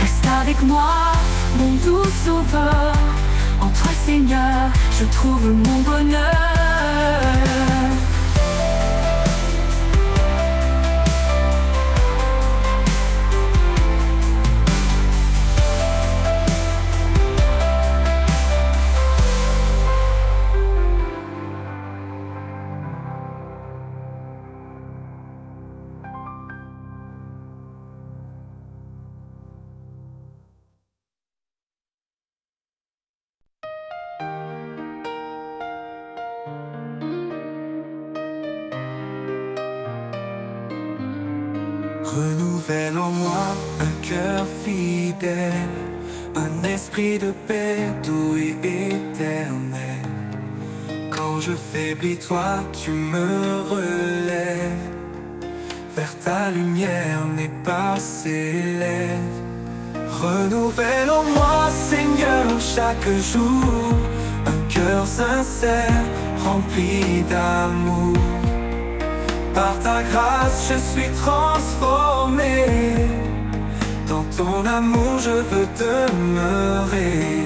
S2: Reste avec moi, mon doux sauveur. En toi, Seigneur, je trouve mon bonheur.
S1: Renouvelle en moi un cœur fidèle, un esprit de paix doux et éternel. Quand je faiblis, toi tu me relèves. Vers ta lumière n'est pas s'élève. Renouvelle en moi, Seigneur, chaque jour un cœur sincère, rempli d'amour. Par ta grâce, je suis transformé. Dans ton amour, je veux demeurer.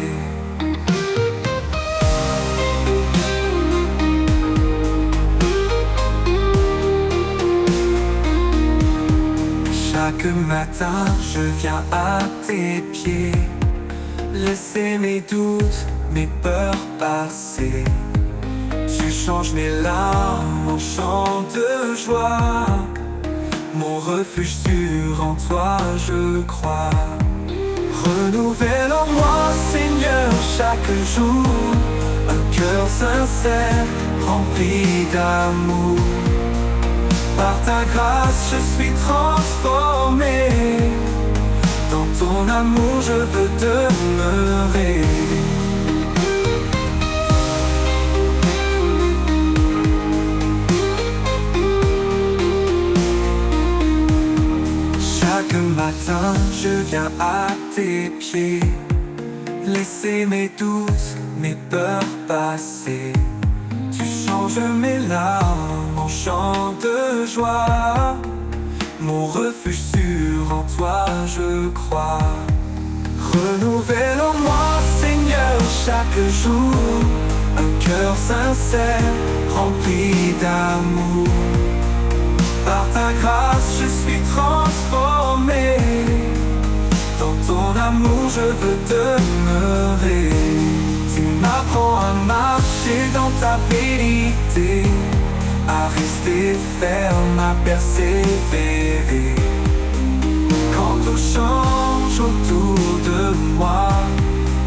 S1: Chaque matin, je viens à tes pieds, laisser mes doutes, mes peurs passer. Tu changes mes larmes en chants de joie. Mon refuge sûr, en toi je crois. Renouvelle en moi, Seigneur, chaque jour un cœur sincère, rempli d'amour. Par ta grâce, je suis transformé. Dans ton amour, je veux demeurer. Chaque matin, je viens à tes pieds, laisser mes doutes, mes peurs passer. Tu changes mes larmes en chants de joie. Mon refuge sûr, en toi je crois. Renouvelle en moi, Seigneur, chaque jour un cœur sincère, rempli d'amour. Par ta grâce, je suis transformé. Dans ton amour, je veux demeurer. Tu m'apprends à marcher dans ta vérité, à rester ferme, à persévérer. Quand tout change autour de moi,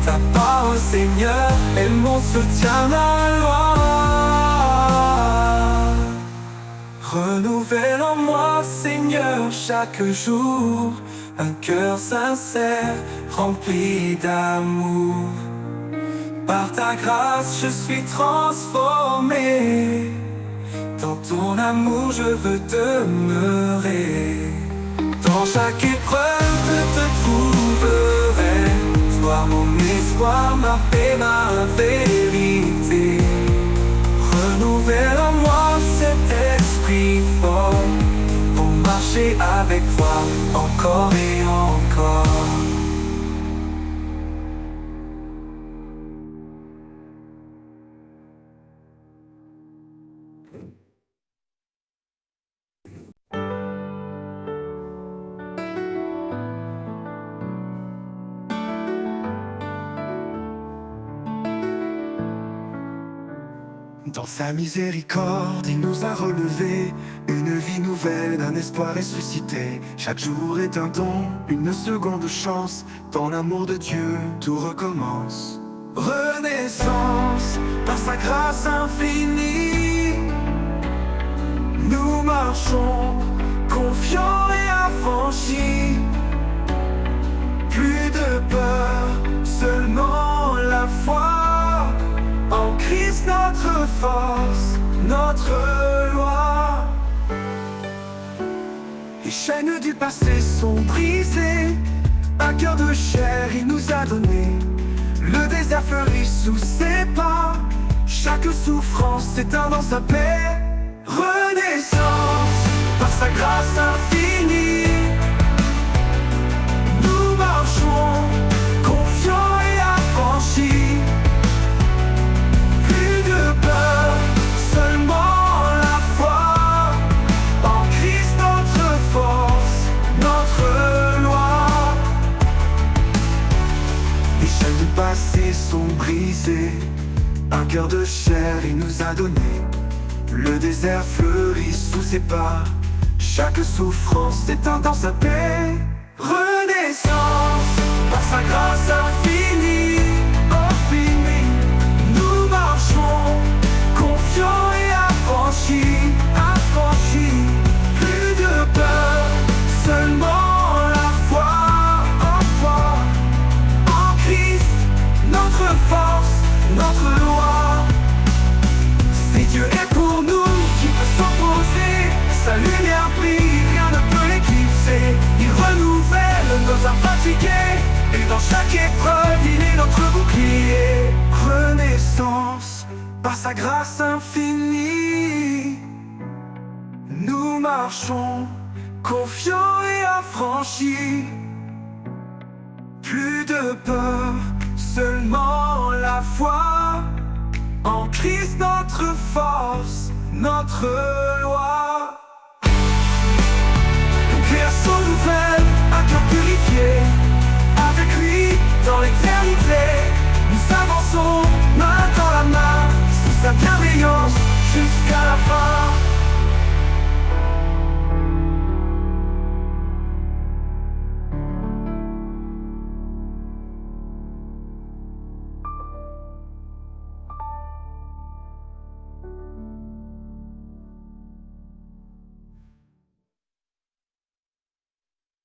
S1: ta parole, Seigneur, est mon soutien, ma loi. Renouvelle en moi, Seigneur, chaque jour un cœur sincère, rempli d'amour. Par ta grâce, je suis transformé. Dans ton amour, je veux demeurer. Dans chaque épreuve, je te trouverai. Sois mon espoir, ma paix, ma vérité. Renouvelle en moi cet esprit fort pour marcher avec toi encore et encore. Dans sa miséricorde, il nous a relevés. Une vie nouvelle, d'un espoir ressuscité. Chaque jour est un don, une seconde chance. Dans l'amour de Dieu, tout recommence. Renaissance, par sa grâce infinie. Nous marchons, confiants et affranchis. Plus de peur, seulement la foi. En Christ notre force, notre loi. Les chaînes du passé sont brisés. Un cœur de chair il nous a donné. Le désert fleurit sous ses pas. Chaque souffrance s'éteint dans sa paix. Renaissance, par sa grâce infinie. Nous marchons, confiants et affranchis. Plus de peur, seulement la foi. En Christ notre force, notre loi. Les chaînes du passé sont brisées. Un cœur de chair il nous a donné. Le désert fleurit sous ses pas. Chaque souffrance s'éteint dans sa paix. Renaissance, par sa grâce infinie, infinie. Nous marchons, confiants et affranchis, affranchis. Plus de peur, seulement la foi, en foi. En Christ, notre force, notre loi. Si Dieu est pour nous, qui peut s'opposer? Sa lumière brille, rien ne peut l'éclipser. Il renouvelle nos âmes fatiguées. Et dans chaque épreuve, il est notre bouclier. Renaissance, par sa grâce infinie. Nous marchons, confiants et affranchis. Plus de peur, seulement la foi. En Christ notre force, notre loi.